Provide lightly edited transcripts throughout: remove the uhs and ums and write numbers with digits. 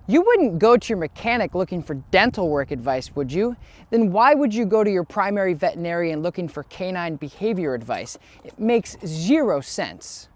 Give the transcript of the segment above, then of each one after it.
You wouldn't go to your mechanic looking for dental work advice, would you? Then why would you go to your primary veterinarian looking for canine behavior advice? It makes zero sense.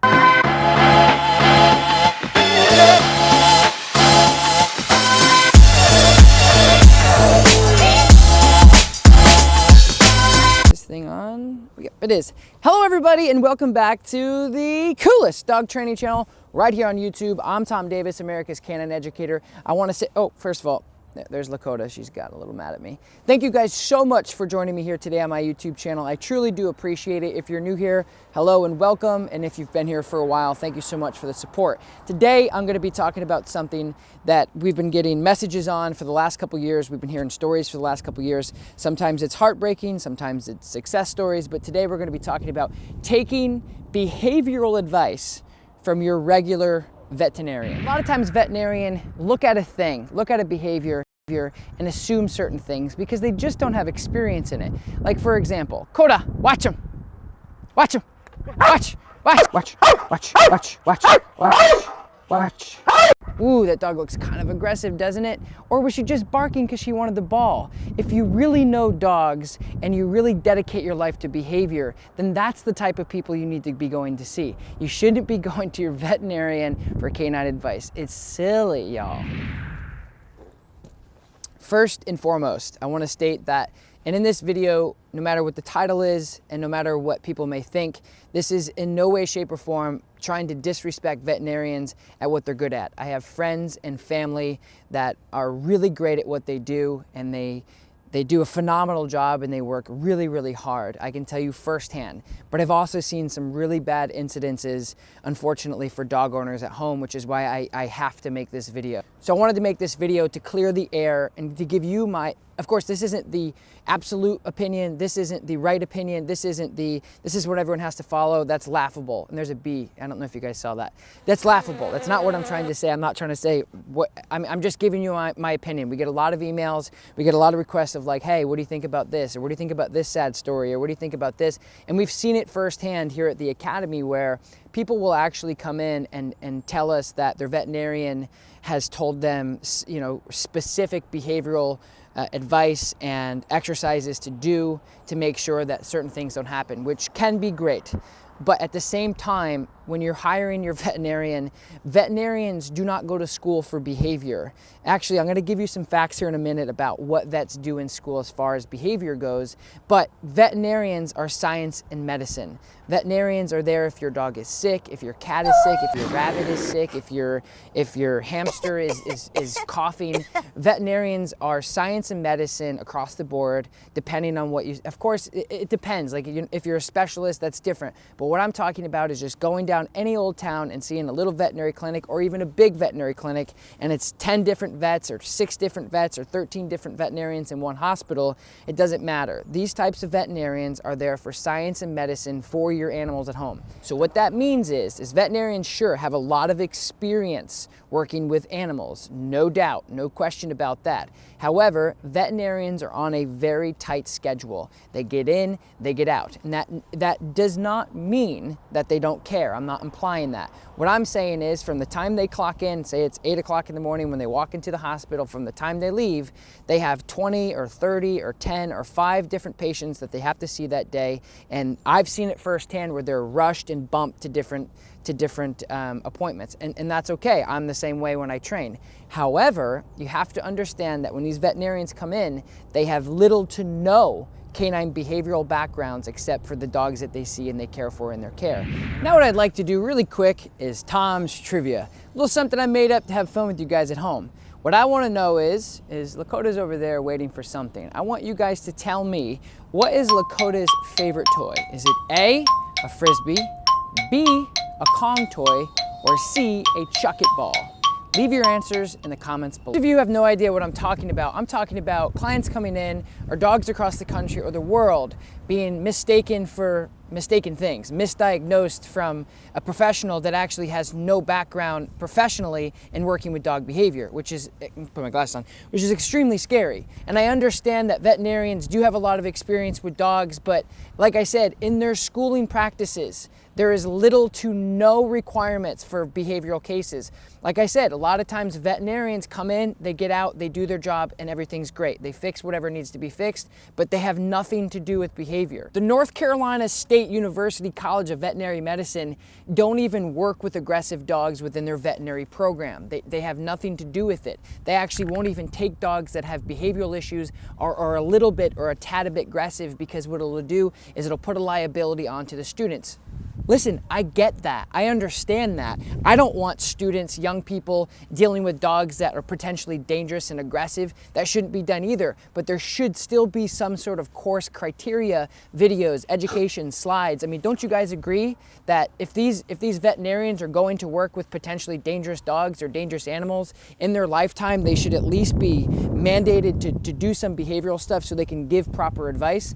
This thing on? Yep, it is. Hello everybody and welcome back to the coolest dog training channel right here on YouTube. I'm Tom Davis, America's Canine Educator. I want to say, first of all, there's Lakota. She's got a little mad at me. Thank you guys so much for joining me here today on my YouTube channel. I truly do appreciate it. If you're new here, hello and welcome. And if you've been here for a while, thank you so much for the support. Today, I'm going to be talking about something that we've been getting messages on for the last couple years. We've been hearing stories for the last couple years. Sometimes it's heartbreaking, sometimes it's success stories. But today we're going to be talking about taking behavioral advice from your regular veterinarian. A lot of times veterinarian look at a thing, look at a behavior and assume certain things because they just don't have experience in it. Like for example, Coda, watch him. Watch him. Watch. Ooh, that dog looks kind of aggressive, doesn't it? Or was she just barking because she wanted the ball? If you really know dogs and you really dedicate your life to behavior, then that's the type of people you need to be going to see. You shouldn't be going to your veterinarian for canine advice. It's silly, y'all. First and foremost, I want to state that, and in this video, no matter what the title is and no matter what people may think, this is in no way, shape, or form trying to disrespect veterinarians at what they're good at. I have friends and family that are really great at what they do, and they do a phenomenal job and they work really, really hard. I can tell you firsthand. But I've also seen some really bad incidences, unfortunately, for dog owners at home, which is why I have to make this video. So I wanted to make this video to clear the air and to give you my, of course, this isn't the absolute opinion. This isn't the right opinion. This is what everyone has to follow. That's laughable. And there's a B. I don't know if you guys saw that. That's laughable. That's not what I'm trying to say. I'm not trying to say what, I'm just giving you my opinion. We get a lot of emails. We get a lot of requests of like, hey, what do you think about this? Or what do you think about this sad story? Or what do you think about this? And we've seen it firsthand here at the Academy where people will actually come in and tell us that their veterinarian has told them, you know, specific behavioral advice and exercises to do to make sure that certain things don't happen, which can be great. But at the same time, when you're hiring your veterinarian, veterinarians do not go to school for behavior. Actually, I'm going to give you some facts here in a minute about what vets do in school as far as behavior goes, but veterinarians are science and medicine. Veterinarians are there if your dog is sick, if your cat is sick, if your rabbit is sick, if your hamster is coughing. Veterinarians are science and medicine across the board, depending on what you, of course, it depends. Like if you're a specialist, that's different. But what I'm talking about is just going down any old town and seeing a little veterinary clinic or even a big veterinary clinic, and it's 10 different vets or 6 different vets or 13 different veterinarians in one hospital. It doesn't matter. These types of veterinarians are there for science and medicine for your animals at home. So what that means is veterinarians sure have a lot of experience working with animals, no doubt, no question about that. However, veterinarians are on a very tight schedule. They get in, they get out, and that does not mean that they don't care. I'm not implying that. What I'm saying is from the time they clock in, say it's 8 o'clock in the morning when they walk into the hospital, from the time they leave, they have 20 or 30 or 10 or 5 different patients that they have to see that day. And I've seen it firsthand where they're rushed and bumped to different appointments, and that's okay. I'm the same way when I train. However, you have to understand that when these veterinarians come in, they have little to no canine behavioral backgrounds except for the dogs that they see and they care for in their care. Now what I'd like to do really quick is Tom's Trivia. A little something I made up to have fun with you guys at home. What I want to know is Lakota's over there waiting for something. I want you guys to tell me, what is Lakota's favorite toy? Is it A, a Frisbee, B, a Kong toy, or C, a Chuck It ball? Leave your answers in the comments below. If you have no idea what I'm talking about clients coming in or dogs across the country or the world being mistaken for mistaken things, misdiagnosed from a professional that actually has no background professionally in working with dog behavior, which is, put my glasses on, which is extremely scary. And I understand that veterinarians do have a lot of experience with dogs, but like I said, in their schooling practices, there is little to no requirements for behavioral cases. Like I said, a lot of times veterinarians come in, they get out, they do their job, and everything's great. They fix whatever needs to be fixed, but they have nothing to do with behavior. The North Carolina State University College of Veterinary Medicine don't even work with aggressive dogs within their veterinary program. They have nothing to do with it. They actually won't even take dogs that have behavioral issues or are a little bit or a tad bit aggressive, because what it'll do is it'll put a liability onto the students. Listen, I get that. I understand that. I don't want students, young people, dealing with dogs that are potentially dangerous and aggressive. That shouldn't be done either. But there should still be some sort of course criteria, videos, education, slides. I mean, don't you guys agree that if these veterinarians are going to work with potentially dangerous dogs or dangerous animals in their lifetime, they should at least be mandated to do some behavioral stuff so they can give proper advice?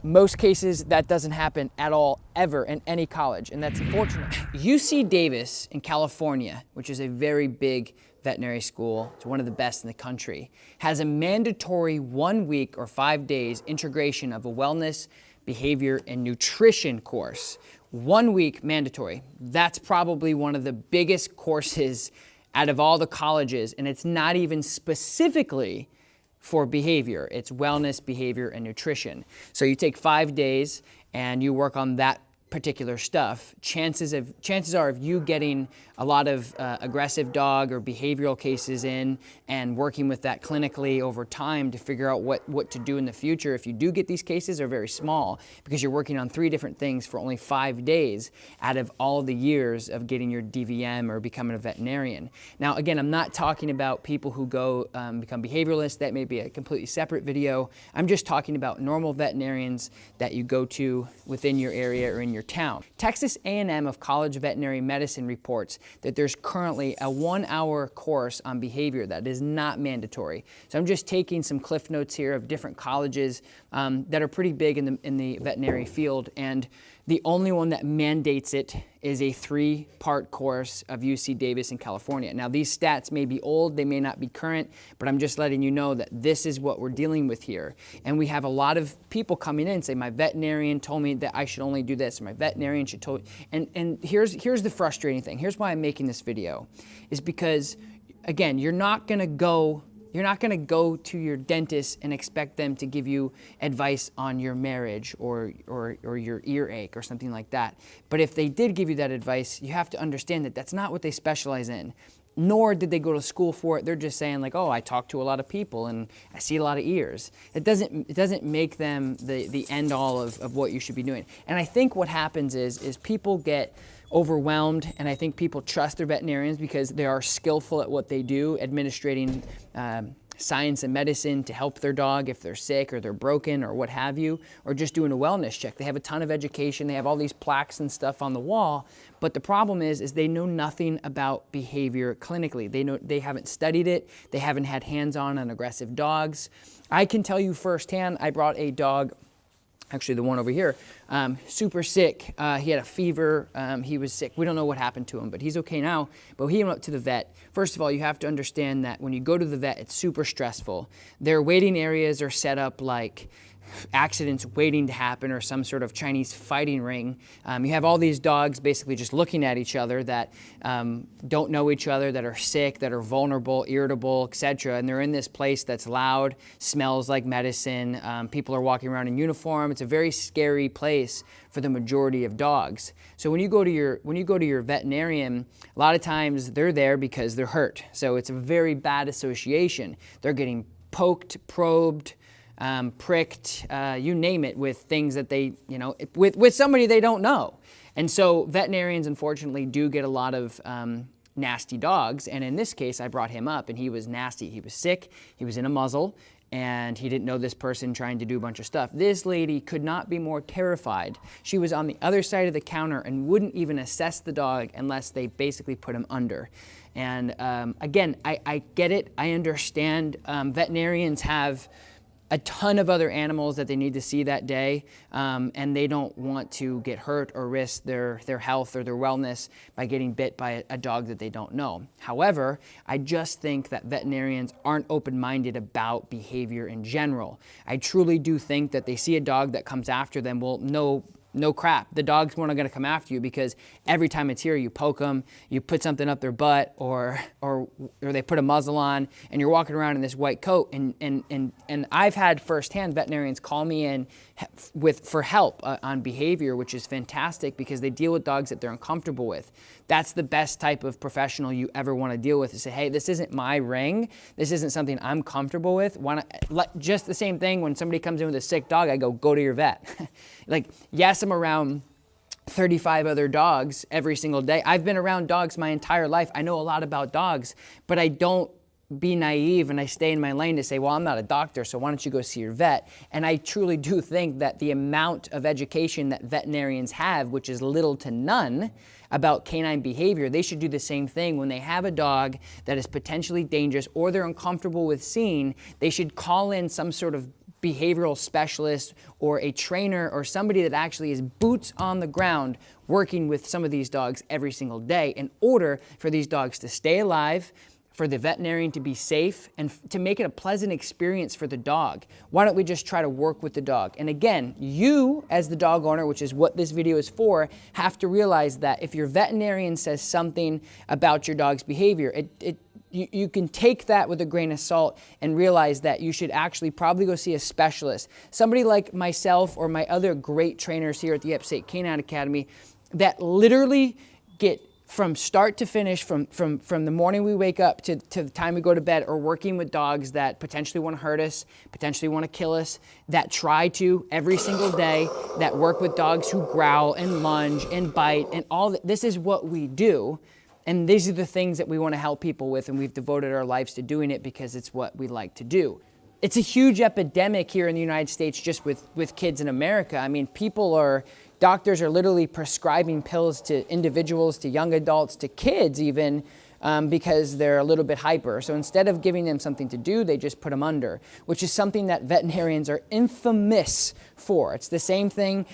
Most cases, that doesn't happen at all, ever, in any college, and that's unfortunate. UC Davis in California, which is a very big veterinary school, it's one of the best in the country, has a mandatory 1 week or 5 days integration of a wellness, behavior, and nutrition course. 1 week mandatory. That's probably one of the biggest courses out of all the colleges, and it's not even specifically for behavior. It's wellness, behavior, and nutrition. So you take 5 days and you work on that particular stuff. Chances are of you getting a lot of aggressive dog or behavioral cases in and working with that clinically over time to figure out what to do in the future if you do get these cases are very small, because you're working on 3 different things for only 5 days out of all the years of getting your DVM or becoming a veterinarian. Now, again, I'm not talking about people who go become behavioralists. That may be a completely separate video. I'm just talking about normal veterinarians that you go to within your area or in your town. Texas A&M of College of Veterinary Medicine reports that there's currently a 1-hour course on behavior that is not mandatory. So I'm just taking some cliff notes here of different colleges that are pretty big in the veterinary field, and the only one that mandates it is a 3-part course of UC Davis in California. Now, these stats may be old, they may not be current, but I'm just letting you know that this is what we're dealing with here. And we have a lot of people coming in and say, my veterinarian told me that I should only do this, or my veterinarian should tell me. And here's the frustrating thing. Here's why I'm making this video, is because, again, you're not gonna go to your dentist and expect them to give you advice on your marriage or your earache or something like that. But if they did give you that advice, you have to understand that that's not what they specialize in. Nor did they go to school for it. They're just saying like, oh, I talk to a lot of people and I see a lot of ears. It doesn't make them the end all of what you should be doing. And I think what happens is people get overwhelmed, and I think people trust their veterinarians because they are skillful at what they do, administrating science and medicine to help their dog if they're sick or they're broken or what have you, or just doing a wellness check. They have a ton of education, they have all these plaques and stuff on the wall, but the problem is they know nothing about behavior clinically. They haven't studied it, they haven't had hands-on on aggressive dogs. I can tell you firsthand, I brought a dog, actually the one over here, super sick. He had a fever, he was sick. We don't know what happened to him, but he's okay now. But he went up to the vet. First of all, you have to understand that when you go to the vet, it's super stressful. Their waiting areas are set up like accidents waiting to happen or some sort of Chinese fighting ring. You have all these dogs basically just looking at each other that don't know each other, that are sick, that are vulnerable, irritable, etc. And they're in this place that's loud, smells like medicine. People are walking around in uniform. It's a very scary place for the majority of dogs. So when you go to your veterinarian, a lot of times they're there because they're hurt. So it's a very bad association. They're getting poked, probed, pricked, you name it, with things that they, with somebody they don't know. And so veterinarians, unfortunately, do get a lot of nasty dogs. And in this case, I brought him up and he was nasty. He was sick, he was in a muzzle, and he didn't know this person trying to do a bunch of stuff. This lady could not be more terrified. She was on the other side of the counter and wouldn't even assess the dog unless they basically put him under. And again, I get it, I understand. Veterinarians have a ton of other animals that they need to see that day, and they don't want to get hurt or risk their health or their wellness by getting bit by a dog that they don't know. However, I just think that veterinarians aren't open-minded about behavior in general. I truly do think that they see a dog that comes after them, well, no crap, the dog's not going to come after you, because every time it's here, you poke them, you put something up their butt, or they put a muzzle on, and you're walking around in this white coat. And I've had firsthand veterinarians call me in for help on behavior, which is fantastic, because they deal with dogs that they're uncomfortable with. That's the best type of professional you ever want to deal with, is say, hey, this isn't my ring, this isn't something I'm comfortable with. Just the same thing when somebody comes in with a sick dog, I go to your vet. Like, yes, I'm around 35 other dogs every single day. I've been around dogs my entire life. I know a lot about dogs, but I don't be naive and I stay in my lane to say, well, I'm not a doctor, so why don't you go see your vet? And I truly do think that the amount of education that veterinarians have, which is little to none, about canine behavior, they should do the same thing when they have a dog that is potentially dangerous or they're uncomfortable with seeing. They should call in some sort of behavioral specialist or a trainer or somebody that actually is boots on the ground working with some of these dogs every single day, in order for these dogs to stay alive, for the veterinarian to be safe, and to make it a pleasant experience for the dog. Why don't we just try to work with the dog? And again, you as the dog owner, which is what this video is for, have to realize that if your veterinarian says something about your dog's behavior, you can take that with a grain of salt and realize that you should actually probably go see a specialist. Somebody like myself or my other great trainers here at the Upstate Canine Academy that literally get from start to finish, from the morning we wake up to the time we go to bed, or working with dogs that potentially want to hurt us, potentially want to kill us, that try to every single day, that work with dogs who growl and lunge and bite and all that. This is what we do. And these are the things that we want to help people with, and we've devoted our lives to doing it because it's what we like to do. It's a huge epidemic here in the United States just with kids in America. I mean, doctors are literally prescribing pills to individuals, to young adults, to kids even, because they're a little bit hyper. So instead of giving them something to do, they just put them under, which is something that veterinarians are infamous for. It's the same thing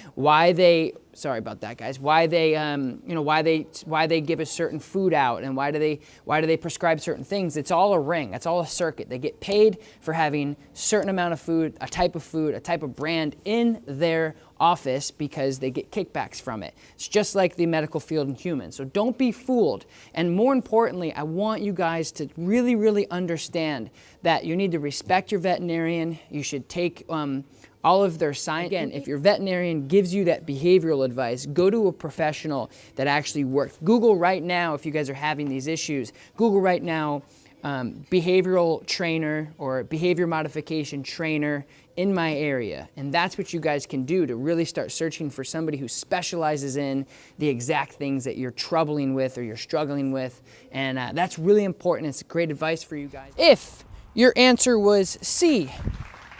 sorry about that, guys, why they give a certain food out, and why do they prescribe certain things. It's all a ring, it's all a circuit. They get paid for having certain amount of food, a type of brand in their office, because they get kickbacks from it. It's just like the medical field in humans. So don't be fooled. And more importantly, I want you guys to really, really understand that you need to respect your veterinarian. You should take all of their science. Again, if your veterinarian gives you that behavioral advice, go to a professional that actually works. Google right now, if you guys are having these issues, Google right now, behavioral trainer or behavior modification trainer in my area. And that's what you guys can do to really start searching for somebody who specializes in the exact things that you're troubling with or you're struggling with. And that's really important. It's great advice for you guys. If your answer was C,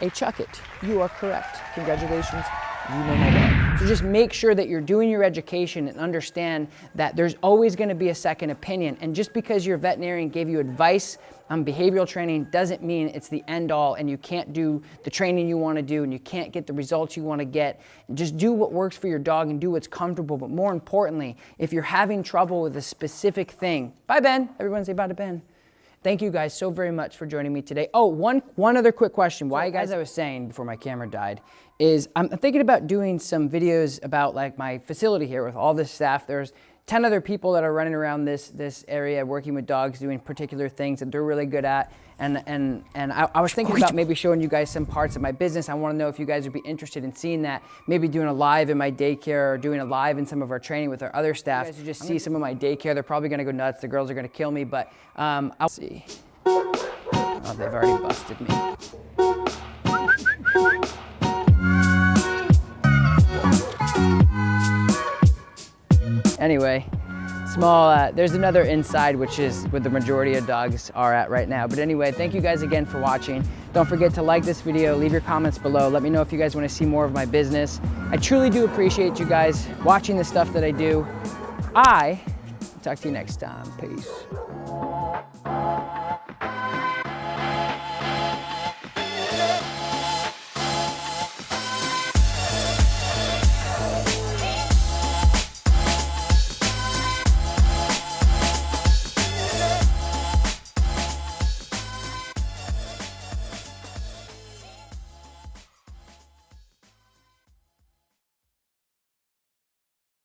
a chuck it, you are correct. Congratulations, you know my dog. So just make sure that you're doing your education and understand that there's always going to be a second opinion. And just because your veterinarian gave you advice on behavioral training doesn't mean it's the end all, and you can't do the training you want to do, and you can't get the results you want to get. Just do what works for your dog and do what's comfortable. But more importantly, if you're having trouble with a specific thing, bye Ben, everyone say bye to Ben. Thank you guys so very much for joining me today. Oh, one other quick question. Why, guys, as I was saying before my camera died, is I'm thinking about doing some videos about like my facility here with all this staff. There's 10 other people that are running around this area working with dogs, doing particular things that they're really good at. And I was thinking about maybe showing you guys some parts of my business. I want to know if you guys would be interested in seeing that. Maybe doing a live in my daycare, or doing a live in some of our training with our other staff. You guys just see some of my daycare. They're probably going to go nuts. The girls are going to kill me, but I'll see. Oh, they've already busted me. Anyway, there's another inside, which is where the majority of dogs are at right now. But anyway, thank you guys again for watching. Don't forget to like this video, leave your comments below. Let me know if you guys want to see more of my business. I truly do appreciate you guys watching the stuff that I do. Talk to you next time. Peace.